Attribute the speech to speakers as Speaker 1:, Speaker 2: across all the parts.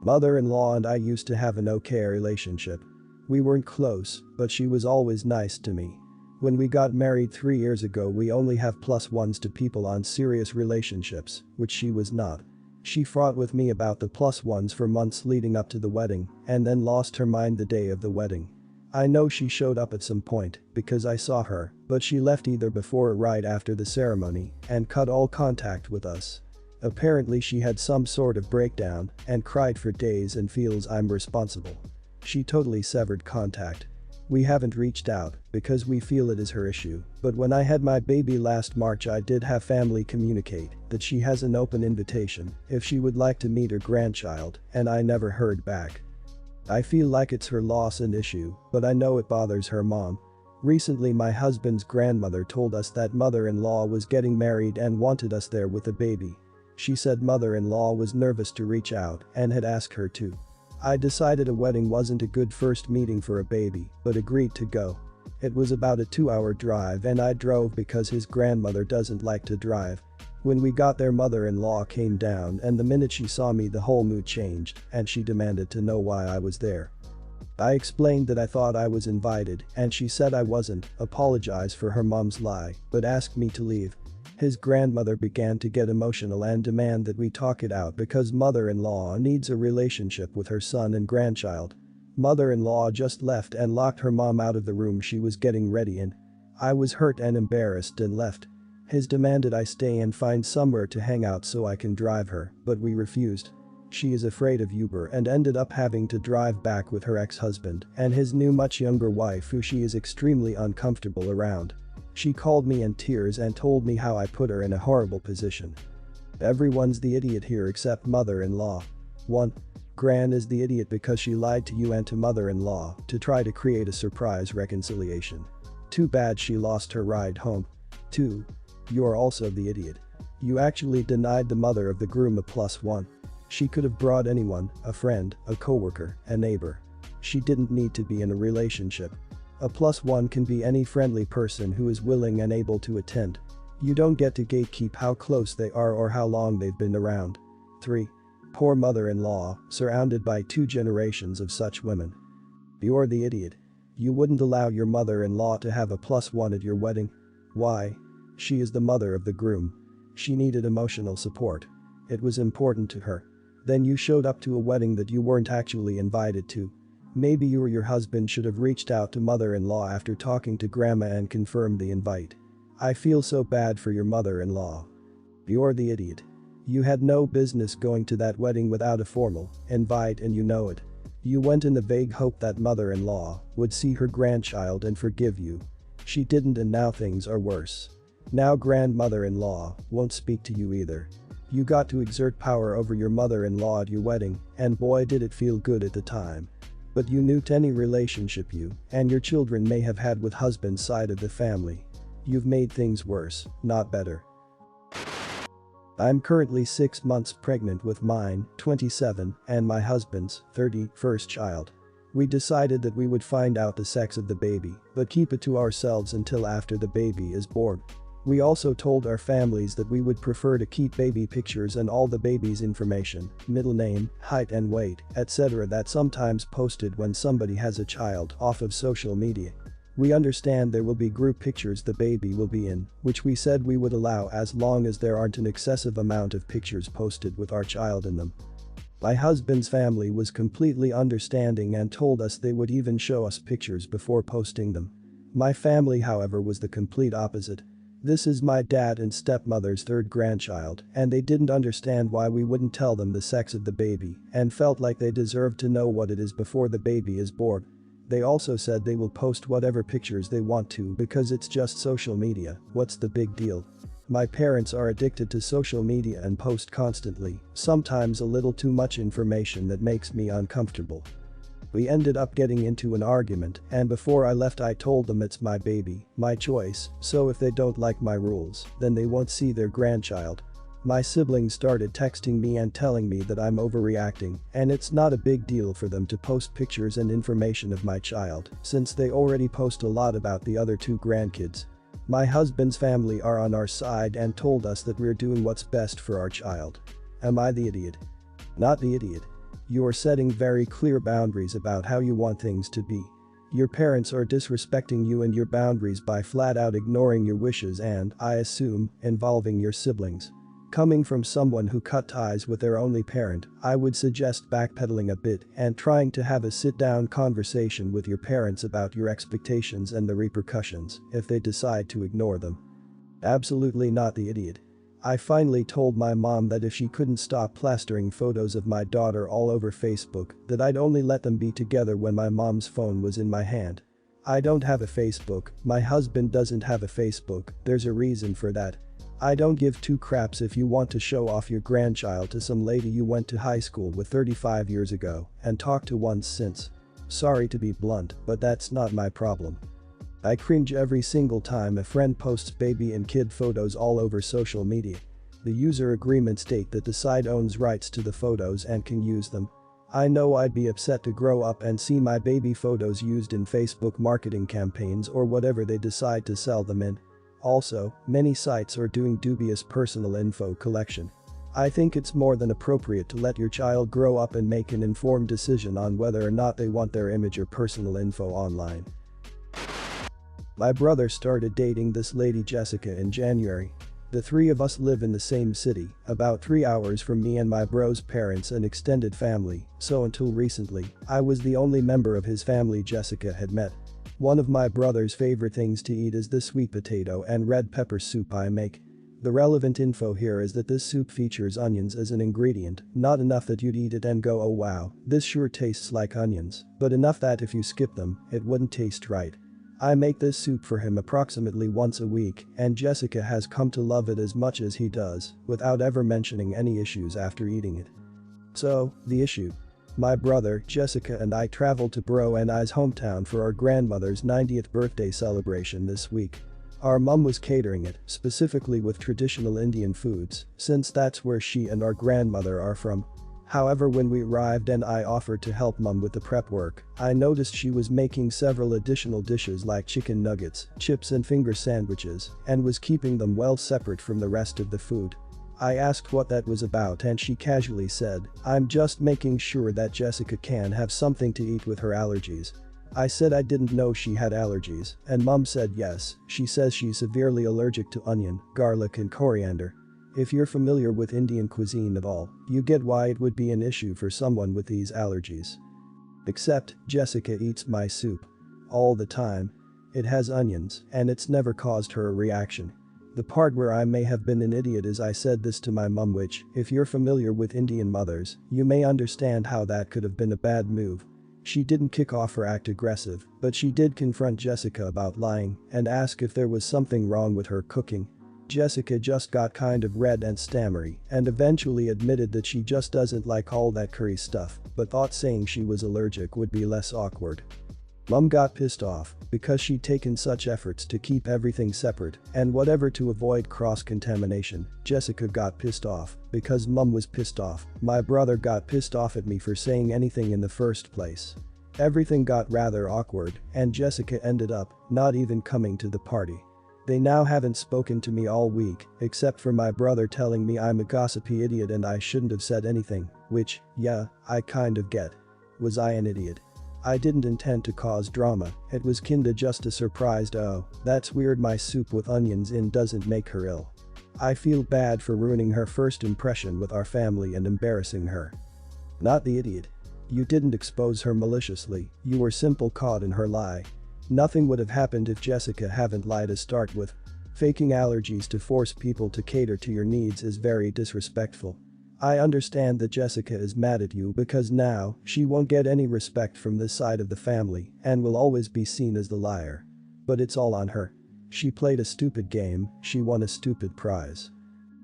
Speaker 1: Mother-in-law and I used to have an okay relationship. We weren't close, but she was always nice to me. When we got married 3 years ago we only have plus ones to people on serious relationships, which she was not. She fought with me about the plus ones for months leading up to the wedding and then lost her mind the day of the wedding. I know she showed up at some point because I saw her, but she left either before or right after the ceremony and cut all contact with us. Apparently she had some sort of breakdown and cried for days and feels I'm responsible. She totally severed contact. We haven't reached out because we feel it is her issue, but when I had my baby last March I did have family communicate that she has an open invitation if she would like to meet her grandchild, and I never heard back. I feel like it's her loss and issue, but I know it bothers her mom. Recently my husband's grandmother told us that mother-in-law was getting married and wanted us there with a baby. She said mother-in-law was nervous to reach out and had asked her to. I decided a wedding wasn't a good first meeting for a baby, but agreed to go. It was about a 2-hour drive and I drove because his grandmother doesn't like to drive. When we got there mother-in-law came down and the minute she saw me the whole mood changed and she demanded to know why I was there. I explained that I thought I was invited and she said I wasn't, apologized for her mom's lie, but asked me to leave. His grandmother began to get emotional and demand that we talk it out because mother-in-law needs a relationship with her son and grandchild. Mother-in-law just left and locked her mom out of the room she was getting ready in. I was hurt and embarrassed and left. His demanded I stay and find somewhere to hang out so I can drive her, but we refused. She is afraid of Uber and ended up having to drive back with her ex-husband and his new much younger wife who she is extremely uncomfortable around. She called me in tears and told me how I put her in a horrible position. Everyone's the idiot here except mother-in-law. 1. Gran is the idiot because she lied to you and to mother-in-law to try to create a surprise reconciliation. Too bad she lost her ride home. 2. You're also the idiot. You actually denied the mother of the groom a +1. She could have brought anyone, a friend, a coworker, a neighbor. She didn't need to be in a relationship. A +1 can be any friendly person who is willing and able to attend. You don't get to gatekeep how close they are or how long they've been around. 3. Poor mother-in-law, surrounded by 2 generations of such women. You're the idiot. You wouldn't allow your mother-in-law to have a +1 at your wedding. Why? She is the mother of the groom. She needed emotional support. It was important to her. Then you showed up to a wedding that you weren't actually invited to. Maybe you or your husband should have reached out to mother-in-law after talking to grandma and confirmed the invite. I feel so bad for your mother-in-law. You're the idiot. You had no business going to that wedding without a formal invite and you know it. You went in the vague hope that mother-in-law would see her grandchild and forgive you. She didn't and now things are worse. Now grandmother-in-law won't speak to you either. You got to exert power over your mother-in-law at your wedding and boy did it feel good at the time. But you knew any relationship you and your children may have had with husband's side of the family. You've made things worse, not better. I'm currently 6 months pregnant with mine, 27, and my husband's, 30, first child. We decided that we would find out the sex of the baby, but keep it to ourselves until after the baby is born. We also told our families that we would prefer to keep baby pictures and all the baby's information, middle name, height and weight, etc. that's sometimes posted when somebody has a child off of social media. We understand there will be group pictures the baby will be in, which we said we would allow as long as there aren't an excessive amount of pictures posted with our child in them. My husband's family was completely understanding and told us they would even show us pictures before posting them. My family, however, was the complete opposite. This is my dad and stepmother's 3rd grandchild and they didn't understand why we wouldn't tell them the sex of the baby and felt like they deserved to know what it is before the baby is born. They also said they will post whatever pictures they want to because it's just social media, what's the big deal? My parents are addicted to social media and post constantly, sometimes a little too much information that makes me uncomfortable. We ended up getting into an argument and before I left I told them it's my baby, my choice, so if they don't like my rules, then they won't see their grandchild. My siblings started texting me and telling me that I'm overreacting and it's not a big deal for them to post pictures and information of my child since they already post a lot about the other 2 grandkids. My husband's family are on our side and told us that we're doing what's best for our child. Am I the idiot? Not the idiot. You are setting very clear boundaries about how you want things to be. Your parents are disrespecting you and your boundaries by flat out ignoring your wishes and, I assume, involving your siblings. Coming from someone who cut ties with their only parent, I would suggest backpedaling a bit and trying to have a sit-down conversation with your parents about your expectations and the repercussions if they decide to ignore them. Absolutely not the idiot. I finally told my mom that if she couldn't stop plastering photos of my daughter all over Facebook, that I'd only let them be together when my mom's phone was in my hand. I don't have a Facebook, my husband doesn't have a Facebook, there's a reason for that. I don't give two craps if you want to show off your grandchild to some lady you went to high school with 35 years ago and talked to once since. Sorry to be blunt, but that's not my problem. I cringe every single time a friend posts baby and kid photos all over social media. The user agreements state that the site owns rights to the photos and can use them. I know I'd be upset to grow up and see my baby photos used in Facebook marketing campaigns or whatever they decide to sell them in. Also, many sites are doing dubious personal info collection. I think it's more than appropriate to let your child grow up and make an informed decision on whether or not they want their image or personal info online. My brother started dating this lady Jessica in January. The three of us live in the same city, about 3 hours from me and my bro's parents and extended family, so until recently, I was the only member of his family Jessica had met. One of my brother's favorite things to eat is the sweet potato and red pepper soup I make. The relevant info here is that this soup features onions as an ingredient, not enough that you'd eat it and go oh wow, this sure tastes like onions, but enough that if you skip them, it wouldn't taste right. I make this soup for him approximately once a week and Jessica has come to love it as much as he does, without ever mentioning any issues after eating it. So, the issue. My brother, Jessica and I traveled to bro and I's hometown for our grandmother's 90th birthday celebration this week. Our mum was catering it, specifically with traditional Indian foods, since that's where she and our grandmother are from. However, when we arrived and I offered to help mum with the prep work, I noticed she was making several additional dishes like chicken nuggets, chips and finger sandwiches, and was keeping them well separate from the rest of the food. I asked what that was about and she casually said, "I'm just making sure that Jessica can have something to eat with her allergies." I said I didn't know she had allergies, and mum said yes, she says she's severely allergic to onion, garlic and coriander. If you're familiar with Indian cuisine at all, you get why it would be an issue for someone with these allergies. Except, Jessica eats my soup. All the time. It has onions, and it's never caused her a reaction. The part where I may have been an idiot is I said this to my mum, which, if you're familiar with Indian mothers, you may understand how that could have been a bad move. She didn't kick off or act aggressive, but she did confront Jessica about lying and ask if there was something wrong with her cooking. Jessica just got kind of red and stammery and eventually admitted that she just doesn't like all that curry stuff, but thought saying she was allergic would be less awkward. Mum got pissed off because she'd taken such efforts to keep everything separate and whatever to avoid cross-contamination. Jessica got pissed off because mum was pissed off. My brother got pissed off at me for saying anything in the first place. Everything got rather awkward and Jessica ended up not even coming to the party. They now haven't spoken to me all week, except for my brother telling me I'm a gossipy idiot and I shouldn't have said anything, which, yeah, I kind of get. Was I an idiot? I didn't intend to cause drama, it was kinda just a surprised "oh, that's weird, my soup with onions in doesn't make her ill." I feel bad for ruining her first impression with our family and embarrassing her. Not the idiot. You didn't expose her maliciously, you were simple caught in her lie. Nothing would have happened if Jessica hadn't lied to start with. Faking allergies to force people to cater to your needs is very disrespectful. I understand that Jessica is mad at you because now she won't get any respect from this side of the family and will always be seen as the liar. But it's all on her. She played a stupid game, she won a stupid prize.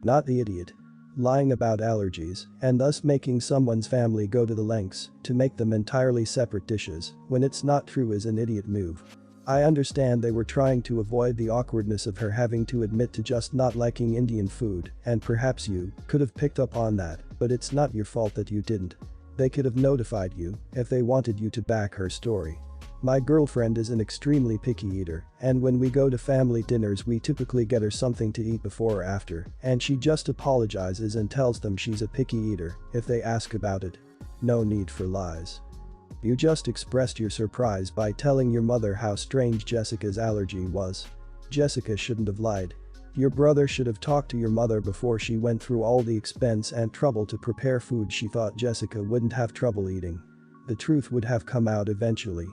Speaker 1: Not the idiot. Lying about allergies and thus making someone's family go to the lengths to make them entirely separate dishes when it's not true is an idiot move. I understand they were trying to avoid the awkwardness of her having to admit to just not liking Indian food, and perhaps you could have picked up on that, but it's not your fault that you didn't. They could have notified you if they wanted you to back her story. My girlfriend is an extremely picky eater, and when we go to family dinners we typically get her something to eat before or after, and she just apologizes and tells them she's a picky eater if they ask about it. No need for lies. You just expressed your surprise by telling your mother how strange Jessica's allergy was. Jessica shouldn't have lied. Your brother should have talked to your mother before she went through all the expense and trouble to prepare food she thought Jessica wouldn't have trouble eating. The truth would have come out eventually.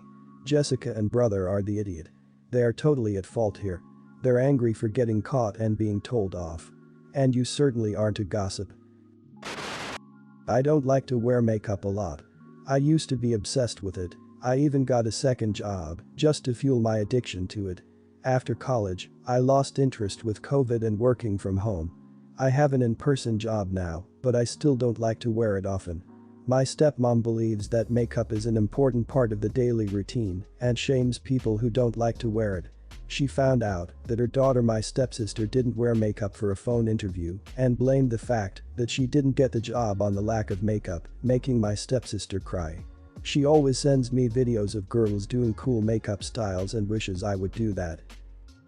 Speaker 1: Jessica and brother are the idiot. They are totally at fault here. They're angry for getting caught and being told off. And you certainly aren't a gossip. I don't like to wear makeup a lot. I used to be obsessed with it. I even got a second job just to fuel my addiction to it. After college, I lost interest with COVID and working from home. I have an in-person job now, but I still don't like to wear it often. My stepmom believes that makeup is an important part of the daily routine and shames people who don't like to wear it. She found out that her daughter, my stepsister, didn't wear makeup for a phone interview and blamed the fact that she didn't get the job on the lack of makeup, making my stepsister cry. She always sends me videos of girls doing cool makeup styles and wishes I would do that.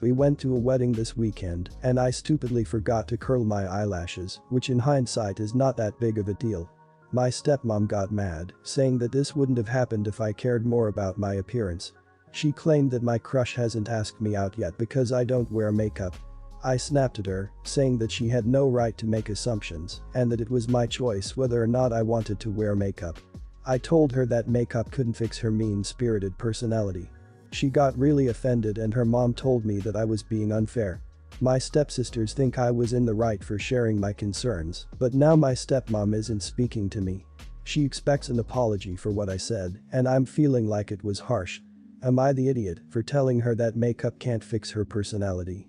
Speaker 1: We went to a wedding this weekend and I stupidly forgot to curl my eyelashes, which in hindsight is not that big of a deal. My stepmom got mad, saying that this wouldn't have happened if I cared more about my appearance. She claimed that my crush hasn't asked me out yet because I don't wear makeup. I snapped at her, saying that she had no right to make assumptions and that it was my choice whether or not I wanted to wear makeup. I told her that makeup couldn't fix her mean-spirited personality. She got really offended and her mom told me that I was being unfair. My stepsisters think I was in the right for sharing my concerns, but now my stepmom isn't speaking to me. She expects an apology for what I said, and I'm feeling like it was harsh. Am I the idiot for telling her that makeup can't fix her personality?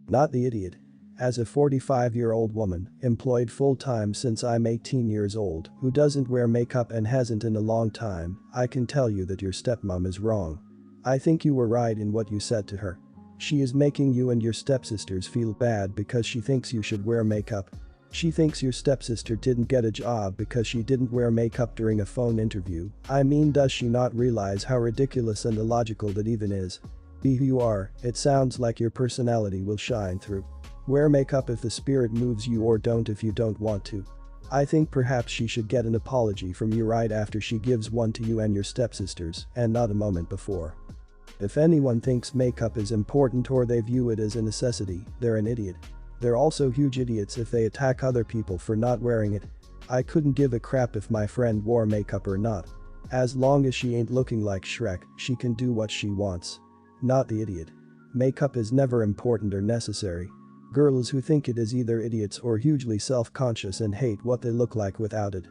Speaker 1: Not the idiot. As a 45-year-old woman, employed full-time since I'm 18 years old, who doesn't wear makeup and hasn't in a long time, I can tell you that your stepmom is wrong. I think you were right in what you said to her. She is making you and your stepsisters feel bad because she thinks you should wear makeup. She thinks your stepsister didn't get a job because she didn't wear makeup during a phone interview. I mean, does she not realize how ridiculous and illogical that even is? Be who you are, it sounds like your personality will shine through. Wear makeup if the spirit moves you or don't if you don't want to. I think perhaps she should get an apology from you right after she gives one to you and your stepsisters, and not a moment before. If anyone thinks makeup is important or they view it as a necessity, they're an idiot. They're also huge idiots if they attack other people for not wearing it. I couldn't give a crap if my friend wore makeup or not. As long as she ain't looking like Shrek, she can do what she wants. Not the idiot. Makeup is never important or necessary. Girls who think it is either idiots or hugely self-conscious and hate what they look like without it.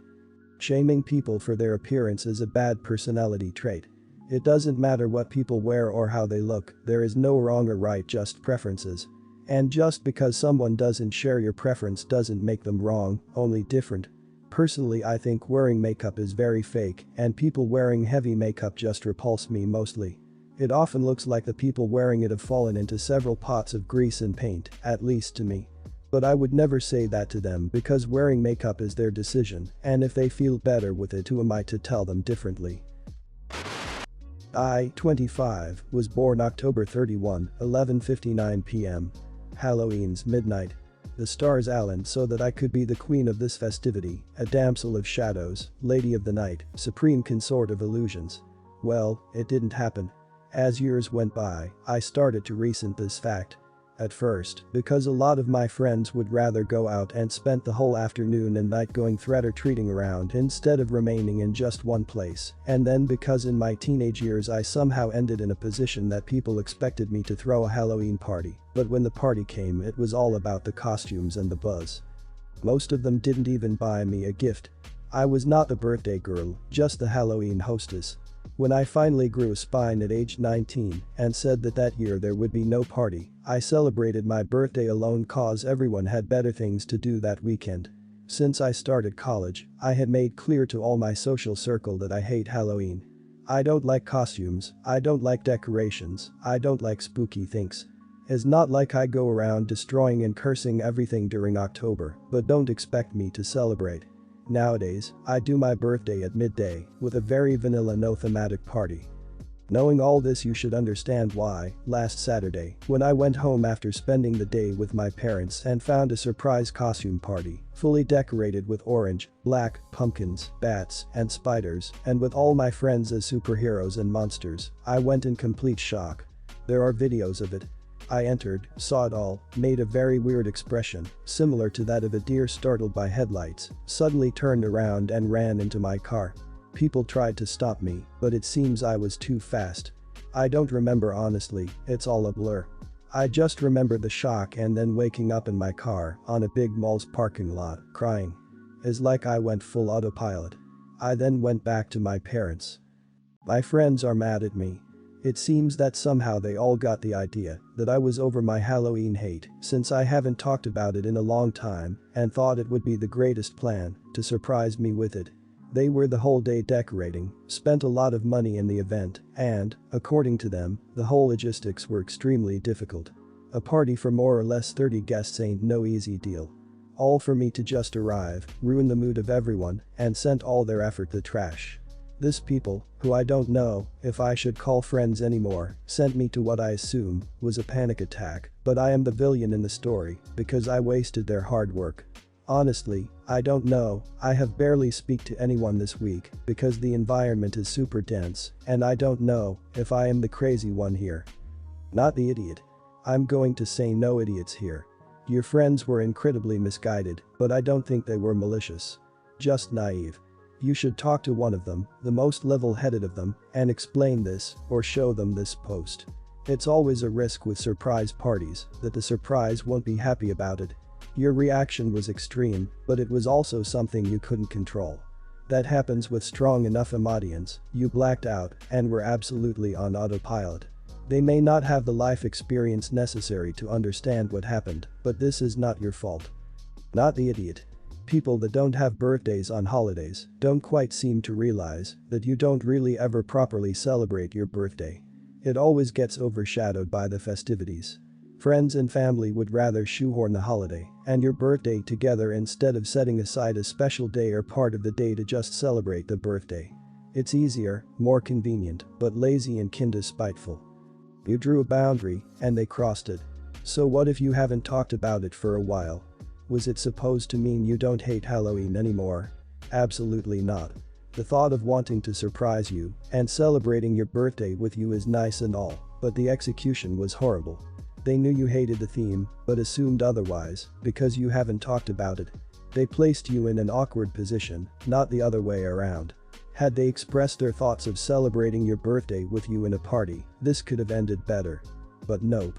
Speaker 1: Shaming people for their appearance is a bad personality trait. It doesn't matter what people wear or how they look, there is no wrong or right, just preferences. And just because someone doesn't share your preference doesn't make them wrong, only different. Personally, I think wearing makeup is very fake, and people wearing heavy makeup just repulse me mostly. It often looks like the people wearing it have fallen into several pots of grease and paint, at least to me. But I would never say that to them because wearing makeup is their decision, and if they feel better with it, who am I to tell them differently? I, 25, was born October 31, 11:59 p.m. Halloween's midnight. The stars aligned so that I could be the queen of this festivity, a damsel of shadows, lady of the night, supreme consort of illusions. Well, it didn't happen. As years went by, I started to resent this fact. At first, because a lot of my friends would rather go out and spend the whole afternoon and night going trick-or-treating around instead of remaining in just one place, and then because in my teenage years I somehow ended in a position that people expected me to throw a Halloween party, but when the party came it was all about the costumes and the buzz. Most of them didn't even buy me a gift. I was not the birthday girl, just the Halloween hostess. When I finally grew a spine at age 19 and said that year there would be no party, I celebrated my birthday alone cause everyone had better things to do that weekend. Since I started college, I had made clear to all my social circle that I hate Halloween. I don't like costumes, I don't like decorations, I don't like spooky things. It's not like I go around destroying and cursing everything during October, but don't expect me to celebrate. Nowadays, I do my birthday at midday with a very vanilla no thematic party. Knowing all this, you should understand why, last Saturday, when I went home after spending the day with my parents and found a surprise costume party, fully decorated with orange, black, pumpkins, bats, and spiders, and with all my friends as superheroes and monsters, I went in complete shock. There are videos of it. I entered, saw it all, made a very weird expression, similar to that of a deer startled by headlights, suddenly turned around and ran into my car. People tried to stop me, but it seems I was too fast. I don't remember honestly, it's all a blur. I just remember the shock and then waking up in my car on a big mall's parking lot, crying. It's like I went full autopilot. I then went back to my parents. My friends are mad at me. It seems that somehow they all got the idea that I was over my Halloween hate since I haven't talked about it in a long time and thought it would be the greatest plan to surprise me with it. They were the whole day decorating, spent a lot of money in the event, and, according to them, the whole logistics were extremely difficult. A party for more or less 30 guests ain't no easy deal. All for me to just arrive, ruin the mood of everyone, and sent all their effort to trash. This people, who I don't know if I should call friends anymore, sent me to what I assume was a panic attack, but I am the villain in the story because I wasted their hard work. Honestly, I don't know, I have barely speak to anyone this week because the environment is super dense and I don't know if I am the crazy one here. Not the idiot. I'm going to say no idiots here. Your friends were incredibly misguided, but I don't think they were malicious. Just naive. You should talk to one of them, the most level-headed of them, and explain this or show them this post. It's always a risk with surprise parties that the surprise won't be happy about it. Your reaction was extreme, but it was also something you couldn't control. That happens with strong enough emotions, you blacked out and were absolutely on autopilot. They may not have the life experience necessary to understand what happened, but this is not your fault. Not the idiot. People that don't have birthdays on holidays don't quite seem to realize that you don't really ever properly celebrate your birthday. It always gets overshadowed by the festivities. Friends and family would rather shoehorn the holiday and your birthday together instead of setting aside a special day or part of the day to just celebrate the birthday. It's easier, more convenient, but lazy and kinda spiteful. You drew a boundary and they crossed it. So what if you haven't talked about it for a while? Was it supposed to mean you don't hate Halloween anymore? Absolutely not. The thought of wanting to surprise you and celebrating your birthday with you is nice and all, but the execution was horrible. They knew you hated the theme, but assumed otherwise because you haven't talked about it. They placed you in an awkward position, not the other way around. Had they expressed their thoughts of celebrating your birthday with you in a party, this could have ended better. But nope.